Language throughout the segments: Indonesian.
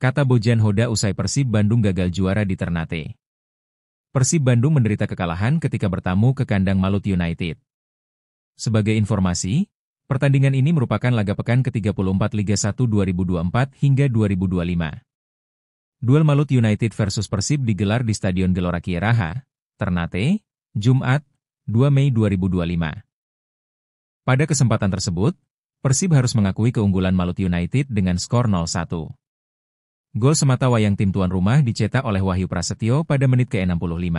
kata Bojan Hoda usai Persib Bandung gagal juara di Ternate. Persib Bandung menderita kekalahan ketika bertamu ke kandang Malut United. Sebagai informasi, pertandingan ini merupakan laga pekan ke-34 Liga 1 2024 hingga 2025. Duel Malut United versus Persib digelar di Stadion Gelora Kieraha, Ternate, Jumat, 2 Mei 2025. Pada kesempatan tersebut, Persib harus mengakui keunggulan Malut United dengan skor 0-1. Gol semata wayang tim tuan rumah dicetak oleh Wahyu Prasetyo pada menit ke-65.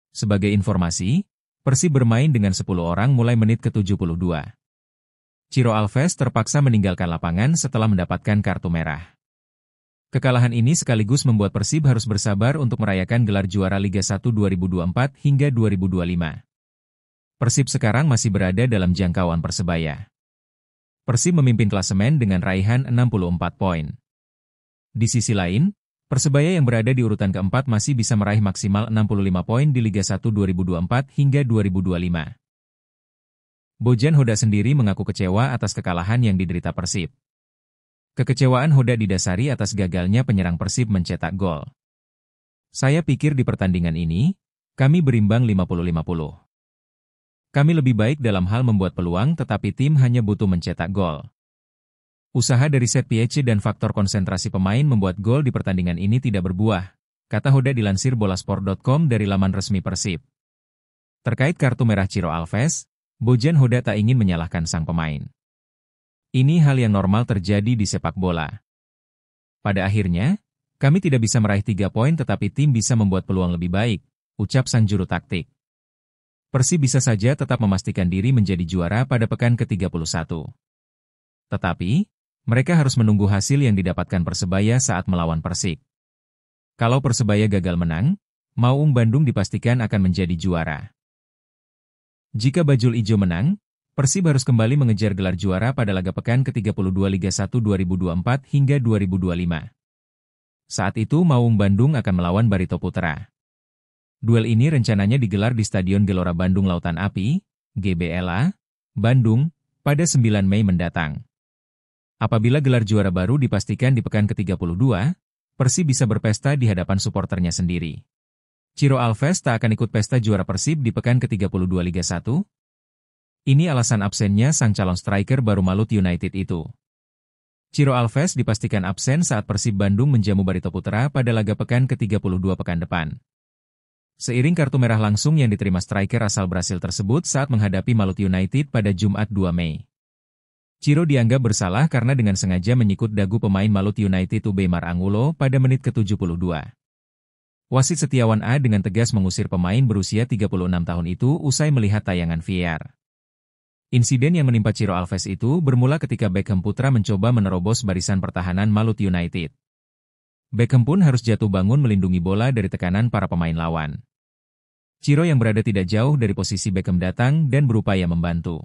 Sebagai informasi, Persib bermain dengan 10 orang mulai menit ke-72. Ciro Alves terpaksa meninggalkan lapangan setelah mendapatkan kartu merah. Kekalahan ini sekaligus membuat Persib harus bersabar untuk merayakan gelar juara Liga 1 2024 hingga 2025. Persib sekarang masih berada dalam jangkauan Persebaya. Persib memimpin klasemen dengan raihan 64 poin. Di sisi lain, Persebaya yang berada di urutan keempat masih bisa meraih maksimal 65 poin di Liga 1 2024 hingga 2025. Bojan Hoda sendiri mengaku kecewa atas kekalahan yang diderita Persib. Kekecewaan Hoda didasari atas gagalnya penyerang Persib mencetak gol. Saya pikir di pertandingan ini, kami berimbang 50-50. Kami lebih baik dalam hal membuat peluang tetapi tim hanya butuh mencetak gol. Usaha dari set piece dan faktor konsentrasi pemain membuat gol di pertandingan ini tidak berbuah, kata Hoda dilansir bolasport.com dari laman resmi Persib. Terkait kartu merah Ciro Alves, Bojan Hoda tak ingin menyalahkan sang pemain. Ini hal yang normal terjadi di sepak bola. Pada akhirnya, kami tidak bisa meraih 3 poin tetapi tim bisa membuat peluang lebih baik, ucap sang juru taktik. Persib bisa saja tetap memastikan diri menjadi juara pada pekan ke-31. Tetapi, mereka harus menunggu hasil yang didapatkan Persebaya saat melawan Persik. Kalau Persebaya gagal menang, Maung Bandung dipastikan akan menjadi juara. Jika Bajul Ijo menang, Persib harus kembali mengejar gelar juara pada laga pekan ke-32 Liga 1 2024 hingga 2025. Saat itu Maung Bandung akan melawan Barito Putra. Duel ini rencananya digelar di Stadion Gelora Bandung Lautan Api, GBLA, Bandung, pada 9 Mei mendatang. Apabila gelar juara baru dipastikan di pekan ke-32, Persib bisa berpesta di hadapan suporternya sendiri. Ciro Alves tak akan ikut pesta juara Persib di pekan ke-32 Liga 1. Ini alasan absennya sang calon striker baru Malut United itu. Ciro Alves dipastikan absen saat Persib Bandung menjamu Barito Putra pada laga pekan ke-32 pekan depan. Seiring kartu merah langsung yang diterima striker asal Brasil tersebut saat menghadapi Malut United pada Jumat 2 Mei. Ciro dianggap bersalah karena dengan sengaja menyikut dagu pemain Malut United Ubeimar Angulo pada menit ke-72. Wasit Setiawan A dengan tegas mengusir pemain berusia 36 tahun itu usai melihat tayangan VAR. Insiden yang menimpa Ciro Alves itu bermula ketika Beckham Putra mencoba menerobos barisan pertahanan Malut United. Beckham pun harus jatuh bangun melindungi bola dari tekanan para pemain lawan. Ciro yang berada tidak jauh dari posisi Beckham datang dan berupaya membantu.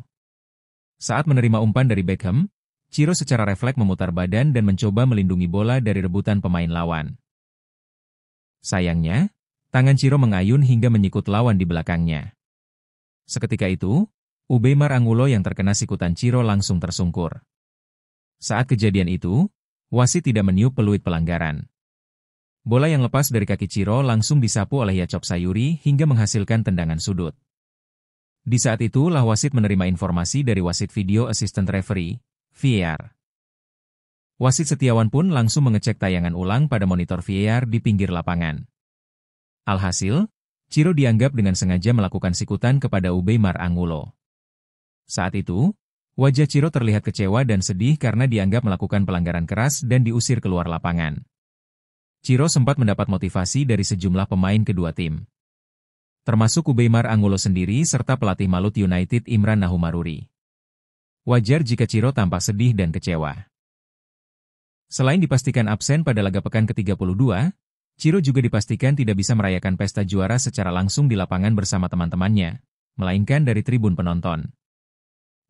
Saat menerima umpan dari Beckham, Ciro secara refleks memutar badan dan mencoba melindungi bola dari rebutan pemain lawan. Sayangnya, tangan Ciro mengayun hingga menyikut lawan di belakangnya. Seketika itu, Ubeimar Angulo yang terkena sikutan Ciro langsung tersungkur. Saat kejadian itu, wasit tidak meniup peluit pelanggaran. Bola yang lepas dari kaki Ciro langsung disapu oleh Yacop Sayuri hingga menghasilkan tendangan sudut. Di saat itulah wasit menerima informasi dari wasit video assistant referee, VAR. Wasit Setiawan pun langsung mengecek tayangan ulang pada monitor VAR di pinggir lapangan. Alhasil, Ciro dianggap dengan sengaja melakukan sikutan kepada Ubeimar Angulo. Saat itu, wajah Ciro terlihat kecewa dan sedih karena dianggap melakukan pelanggaran keras dan diusir keluar lapangan. Ciro sempat mendapat motivasi dari sejumlah pemain kedua tim, termasuk Ubeimar Angulo sendiri serta pelatih Malut United Imran Nahumaruri. Wajar jika Ciro tampak sedih dan kecewa. Selain dipastikan absen pada laga pekan ke-32, Ciro juga dipastikan tidak bisa merayakan pesta juara secara langsung di lapangan bersama teman-temannya, melainkan dari tribun penonton.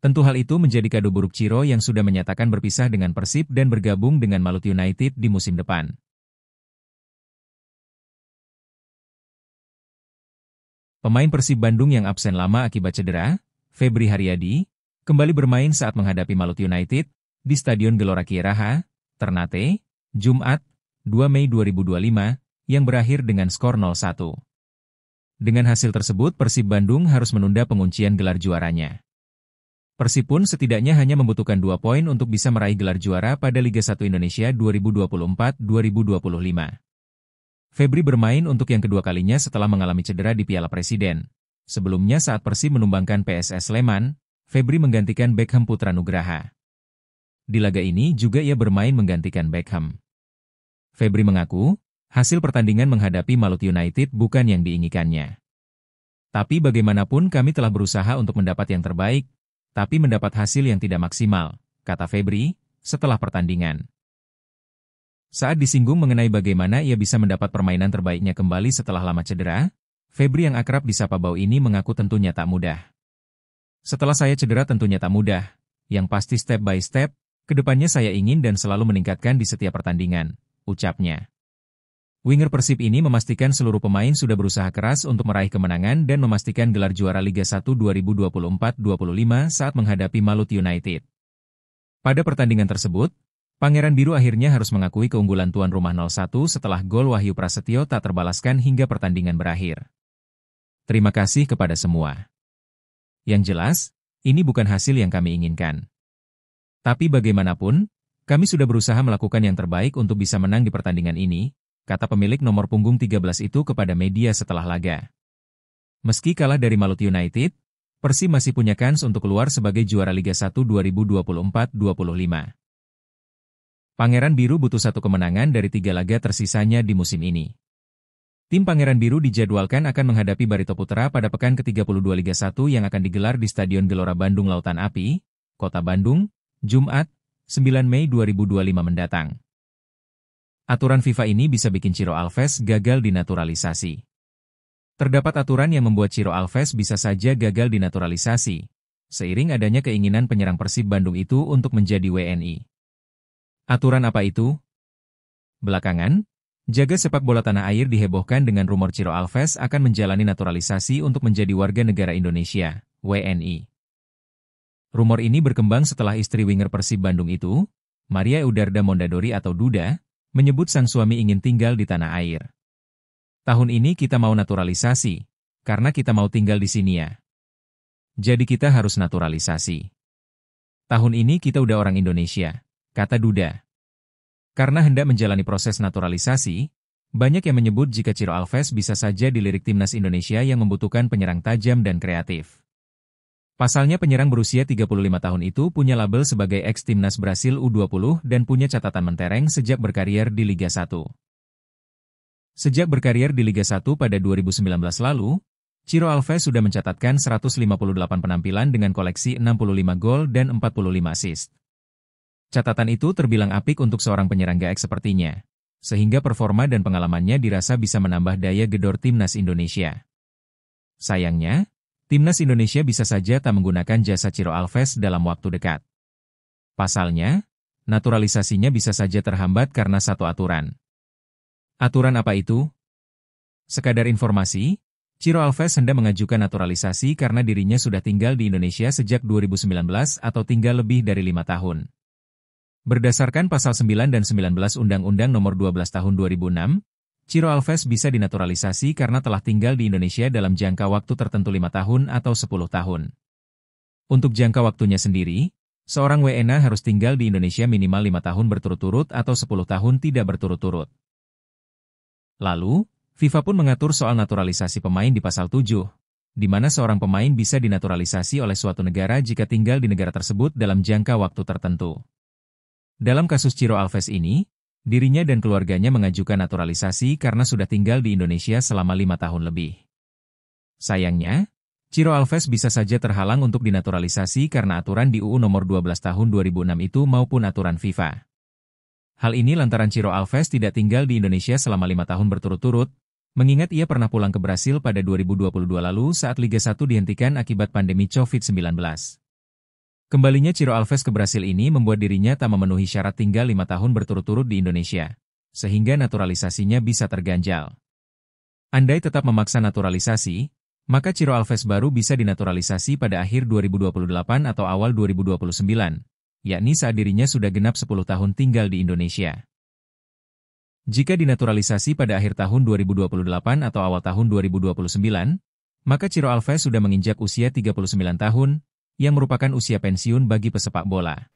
Tentu hal itu menjadi kado buruk Ciro yang sudah menyatakan berpisah dengan Persib dan bergabung dengan Malut United di musim depan. Pemain Persib Bandung yang absen lama akibat cedera, Febri Haryadi, kembali bermain saat menghadapi Malut United di Stadion Gelora Kieraha, Ternate, Jumat, 2 Mei 2025, yang berakhir dengan skor 0-1. Dengan hasil tersebut Persib Bandung harus menunda penguncian gelar juaranya. Persib pun setidaknya hanya membutuhkan 2 poin untuk bisa meraih gelar juara pada Liga 1 Indonesia 2024-2025. Febri bermain untuk yang kedua kalinya setelah mengalami cedera di Piala Presiden. Sebelumnya saat Persib menumbangkan PSS Sleman, Febri menggantikan Beckham Putra Nugraha. Di laga ini juga ia bermain menggantikan Beckham. Febri mengaku, hasil pertandingan menghadapi Malut United bukan yang diinginkannya. Tapi bagaimanapun kami telah berusaha untuk mendapat yang terbaik, tapi mendapat hasil yang tidak maksimal, kata Febri, setelah pertandingan. Saat disinggung mengenai bagaimana ia bisa mendapat permainan terbaiknya kembali setelah lama cedera, Febri yang akrab disapa Bau ini mengaku tentunya tak mudah. Setelah saya cedera tentunya tak mudah, yang pasti step by step, kedepannya saya ingin dan selalu meningkatkan di setiap pertandingan, ucapnya. Winger Persib ini memastikan seluruh pemain sudah berusaha keras untuk meraih kemenangan dan memastikan gelar juara Liga 1 2024-25 saat menghadapi Malut United. Pada pertandingan tersebut, Pangeran Biru akhirnya harus mengakui keunggulan tuan rumah 0-1 setelah gol Wahyu Prasetyo tak terbalaskan hingga pertandingan berakhir. Terima kasih kepada semua. Yang jelas, ini bukan hasil yang kami inginkan. Tapi bagaimanapun, kami sudah berusaha melakukan yang terbaik untuk bisa menang di pertandingan ini, kata pemilik nomor punggung 13 itu kepada media setelah laga. Meski kalah dari Malut United, Persib masih punya kans untuk keluar sebagai juara Liga 1 2024-25. Pangeran Biru butuh 1 kemenangan dari 3 laga tersisanya di musim ini. Tim Pangeran Biru dijadwalkan akan menghadapi Barito Putra pada pekan ke-32 Liga 1 yang akan digelar di Stadion Gelora Bandung Lautan Api, Kota Bandung, Jumat, 9 Mei 2025 mendatang. Aturan FIFA ini bisa bikin Ciro Alves gagal dinaturalisasi. Terdapat aturan yang membuat Ciro Alves bisa saja gagal dinaturalisasi, seiring adanya keinginan penyerang Persib Bandung itu untuk menjadi WNI. Aturan apa itu? Belakangan, jaga sepak bola tanah air dihebohkan dengan rumor Ciro Alves akan menjalani naturalisasi untuk menjadi warga negara Indonesia, WNI. Rumor ini berkembang setelah istri winger Persib Bandung itu, Maria Eudarda Mondadori atau Duda, menyebut sang suami ingin tinggal di tanah air. Tahun ini kita mau naturalisasi, karena kita mau tinggal di sini ya. Jadi kita harus naturalisasi. Tahun ini kita udah orang Indonesia, kata Duda. Karena hendak menjalani proses naturalisasi, banyak yang menyebut jika Ciro Alves bisa saja dilirik timnas Indonesia yang membutuhkan penyerang tajam dan kreatif. Pasalnya penyerang berusia 35 tahun itu punya label sebagai ex-timnas Brasil U20 dan punya catatan mentereng sejak berkarier di Liga 1. Sejak berkarier di Liga 1 pada 2019 lalu, Ciro Alves sudah mencatatkan 158 penampilan dengan koleksi 65 gol dan 45 assist. Catatan itu terbilang apik untuk seorang penyerang gaek sepertinya, sehingga performa dan pengalamannya dirasa bisa menambah daya gedor timnas Indonesia. Sayangnya, timnas Indonesia bisa saja tak menggunakan jasa Ciro Alves dalam waktu dekat. Pasalnya, naturalisasinya bisa saja terhambat karena satu aturan. Aturan apa itu? Sekadar informasi, Ciro Alves hendak mengajukan naturalisasi karena dirinya sudah tinggal di Indonesia sejak 2019 atau tinggal lebih dari 5 tahun. Berdasarkan pasal 9 dan 19 Undang-Undang Nomor 12 Tahun 2006, Ciro Alves bisa dinaturalisasi karena telah tinggal di Indonesia dalam jangka waktu tertentu 5 tahun atau 10 tahun. Untuk jangka waktunya sendiri, seorang WNA harus tinggal di Indonesia minimal 5 tahun berturut-turut atau 10 tahun tidak berturut-turut. Lalu, FIFA pun mengatur soal naturalisasi pemain di pasal 7, di mana seorang pemain bisa dinaturalisasi oleh suatu negara jika tinggal di negara tersebut dalam jangka waktu tertentu. Dalam kasus Ciro Alves ini, dirinya dan keluarganya mengajukan naturalisasi karena sudah tinggal di Indonesia selama 5 tahun lebih. Sayangnya, Ciro Alves bisa saja terhalang untuk dinaturalisasi karena aturan di UU Nomor 12 Tahun 2006 itu maupun aturan FIFA. Hal ini lantaran Ciro Alves tidak tinggal di Indonesia selama 5 tahun berturut-turut, mengingat ia pernah pulang ke Brasil pada 2022 lalu saat Liga 1 dihentikan akibat pandemi COVID-19. Kembalinya Ciro Alves ke Brasil ini membuat dirinya tak memenuhi syarat tinggal 5 tahun berturut-turut di Indonesia, sehingga naturalisasinya bisa terganjal. Andai tetap memaksa naturalisasi, maka Ciro Alves baru bisa dinaturalisasi pada akhir 2028 atau awal 2029, yakni saat dirinya sudah genap 10 tahun tinggal di Indonesia. Jika dinaturalisasi pada akhir tahun 2028 atau awal tahun 2029, maka Ciro Alves sudah menginjak usia 39 tahun, yang merupakan usia pensiun bagi pesepak bola.